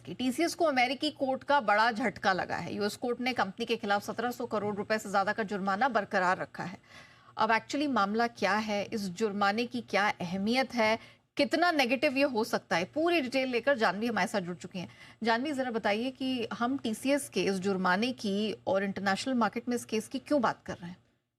TCS को अमेरिकी court का बड़ा झटका लगा है। यूएस कोर्ट ने कंपनी के खिलाफ 1700 करोड़ रुपए से ज्यादा का जुर्माना बरकरार रखा है। अब एक्चुअली मामला क्या है, इस जुर्माने की क्या अहमियत है, कितना नेगेटिव ये हो सकता है, पूरी डिटेल लेकर जानवी हमारे साथ जुड़ चुकी हैं। जानवी, जरा बताइए कि हम टीसीएस के इस जुर्माने की और इंटरनेशनल मार्केट में इस केस की क्यों बात कर रहे हैं?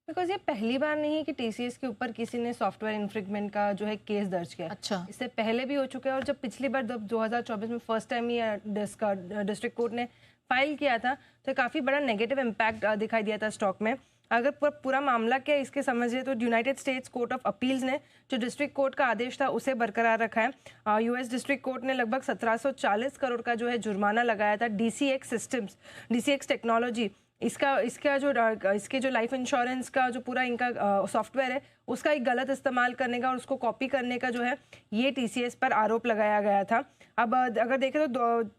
बिकॉज ये पहली बार नहीं है कि टीसीएस के ऊपर किसी ने सॉफ्टवेयर इन्फ्रिंगमेंट का जो है केस दर्ज किया। अच्छा। इससे पहले भी हो चुका है, और जब पिछली बार जब 2024 में फर्स्ट टाइम ये डिस्ट्रिक्ट कोर्ट ने फाइल किया था तो काफ़ी बड़ा नेगेटिव इम्पैक्ट दिखाई दिया था स्टॉक में। अगर पूरा मामला क्या इसके समझिए तो United states court of appeals ने जो डिस्ट्रिक्ट कोर्ट का आदेश था उसे बरकरार रखा है। यूएस डिस्ट्रिक्ट कोर्ट ने लगभग 1740 करोड़ का जो है जुर्माना लगाया था डीसीएक्स टेक्नोलॉजी, इसके जो लाइफ इंश्योरेंस का जो पूरा इनका सॉफ्टवेयर है उसका एक गलत इस्तेमाल करने का और उसको कॉपी करने का जो है ये टीसीएस पर आरोप लगाया गया था। अब अगर देखें तो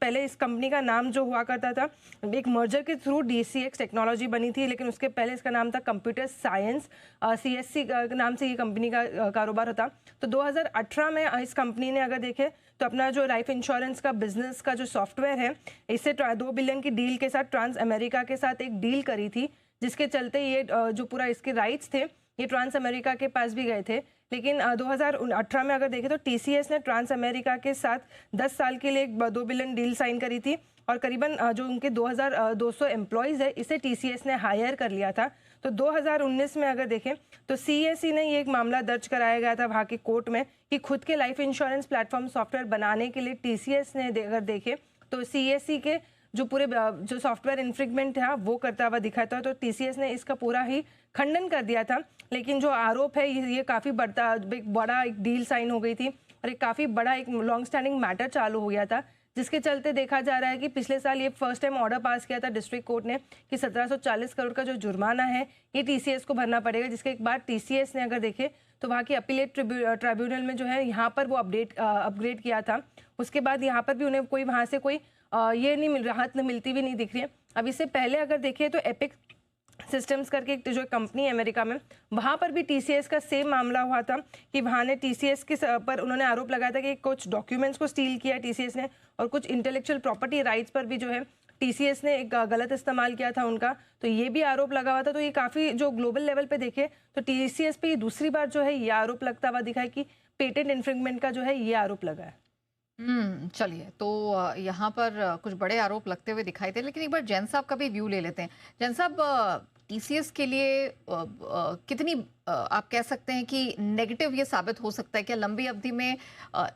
पहले इस कंपनी का नाम जो हुआ करता था, एक मर्जर के थ्रू डीसीएक्स टेक्नोलॉजी बनी थी, लेकिन उसके पहले इसका नाम था कंप्यूटर साइंस सीएससी नाम से ये कंपनी का कारोबार होता। तो 2018 में इस कंपनी ने अगर देखें तो अपना जो लाइफ इंश्योरेंस का बिजनेस का जो सॉफ्टवेयर है इससे 2 बिलियन की डील के साथ ट्रांस अमेरिका के साथ एक डील करी थी, जिसके चलते ये जो पूरा इसके राइट्स थे ये ट्रांस अमेरिका के पास भी गए थे। लेकिन 2018 में अगर देखें तो टीसीएस ने ट्रांस अमेरिका के साथ 10 साल के लिए एक 2 बिलियन डील साइन करी थी, और करीबन जो उनके 2200 एम्प्लॉयज़ है इसे टीसीएस ने हायर कर लिया था। तो 2019 में अगर देखें तो सीएसई ने ये एक मामला दर्ज कराया गया था वहाँ की कोर्ट में कि खुद के लाइफ इंश्योरेंस प्लेटफॉर्म सॉफ्टवेयर बनाने के लिए टीसीएस ने अगर देखें तो सीएसई के जो पूरे जो सॉफ्टवेयर इन्फ्रिंगमेंट था वो करता हुआ दिखा था। तो टीसीएस ने इसका पूरा ही खंडन कर दिया था। लेकिन जो आरोप है ये काफ़ी बड़ा एक डील साइन हो गई थी और एक काफ़ी बड़ा एक लॉन्ग स्टैंडिंग मैटर चालू हो गया था, जिसके चलते देखा जा रहा है कि पिछले साल ये फर्स्ट टाइम ऑर्डर पास किया था डिस्ट्रिक्ट कोर्ट ने कि 1740 करोड़ का जो जुर्माना है ये टीसीएस को भरना पड़ेगा, जिसके एक बाद टीसीएस ने अगर देखे तो वहाँ की अपीलेट ट्रिब्यूनल में जो है यहाँ पर वो अपग्रेड किया था। उसके बाद यहाँ पर भी उन्हें कोई वहाँ से कोई ये नहीं राहत मिलती भी नहीं दिख रही है। अब इससे पहले अगर देखें तो एपिक सिस्टम्स करके एक जो कंपनी है अमेरिका में, वहाँ पर भी टीसीएस का सेम मामला हुआ था कि वहाँ ने टीसीएस के पर उन्होंने आरोप लगाया था कि कुछ डॉक्यूमेंट्स को स्टील किया टीसीएस ने, और कुछ इंटेलेक्चुअल प्रॉपर्टी राइट्स पर भी जो है टीसीएस ने एक गलत इस्तेमाल किया था उनका, तो ये भी आरोप लगा हुआ था। तो ये काफ़ी जो ग्लोबल लेवल पे देखे तो टीसीएस पे ये दूसरी बार जो है ये आरोप लगता हुआ दिखा है कि पेटेंट इन्फ्रिंगमेंट का जो है ये आरोप लगा है। चलिए, तो यहाँ पर कुछ बड़े आरोप लगते हुए दिखाई दे, लेकिन एक बार जैन साहब का भी व्यू ले लेते हैं। जैन साहब, टीसीएस के लिए कितनी आप कह सकते हैं कि नेगेटिव ये साबित हो सकता है? क्या लंबी अवधि में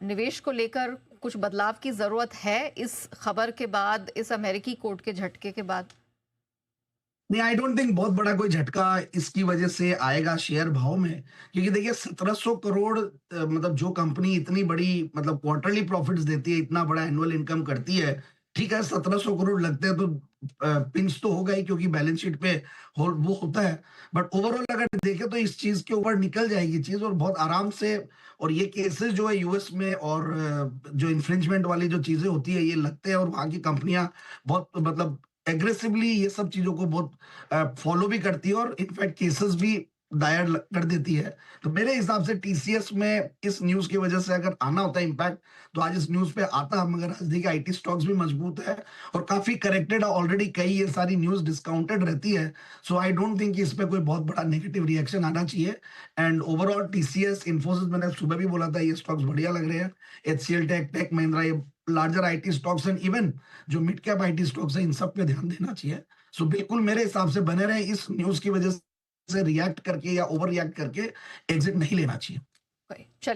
निवेश को लेकर कुछ बदलाव की जरूरत है इस खबर के बाद, इस अमेरिकी कोर्ट के झटके के बाद? नहीं, आई डोंट थिंक बहुत बड़ा कोई झटका इसकी वजह से आएगा शेयर भाव में, क्योंकि देखिए 1700 करोड़ मतलब जो कंपनी इतनी बड़ी मतलब क्वार्टरली प्रॉफिट्स देती है, इतना बड़ा एनुअल इनकम करती है, ठीक है 1700 करोड़ लगते हैं तो पिंच तो होगा ही क्योंकि बैलेंस शीट पे वो होता है, बट ओवरऑल अगर देखें तो इस चीज के ऊपर निकल जाएगी चीज और बहुत आराम से। और ये केसेस जो है यूएस में और जो इन्फ्रिंजमेंट वाली जो चीजें होती है ये लगते हैं, और वहाँ की कंपनियां बहुत मतलब एग्रेसिवली ये सब चीजों को बहुत फॉलो भी करती है और इनफैक्ट केसेस भी दायर कर देती है। तो मेरे हिसाब से टीसीएस में इस न्यूज की वजह से अगर आना होता है इम्पैक्ट तो आज इस न्यूज पे आता। मगर आज देखिए आईटी स्टॉक्स भी मजबूत है और काफी करेक्टेड है ऑलरेडी, कई ये सारी न्यूज डिस्काउंटेड रहती है। सो आई डोंट थिंक इस पे कोई बहुत बड़ा नेगेटिव रिएक्शन आना चाहिए। एंड ओवरऑल टीसीएस, इन्फोसिस, मैंने सुबह भी बोला था ये स्टॉक्स बढ़िया लग रहे हैं। एचसीएल टेक महिंद्रा, ये larger IT stocks and even जो मिड कैप आईटी स्टॉक्स है इन सब पे ध्यान देना चाहिए। सो बिल्कुल मेरे हिसाब से बने रहे, इस न्यूज की वजह से रिएक्ट करके या ओवर रिएक्ट करके एग्जिट नहीं लेना चाहिए। चलिए।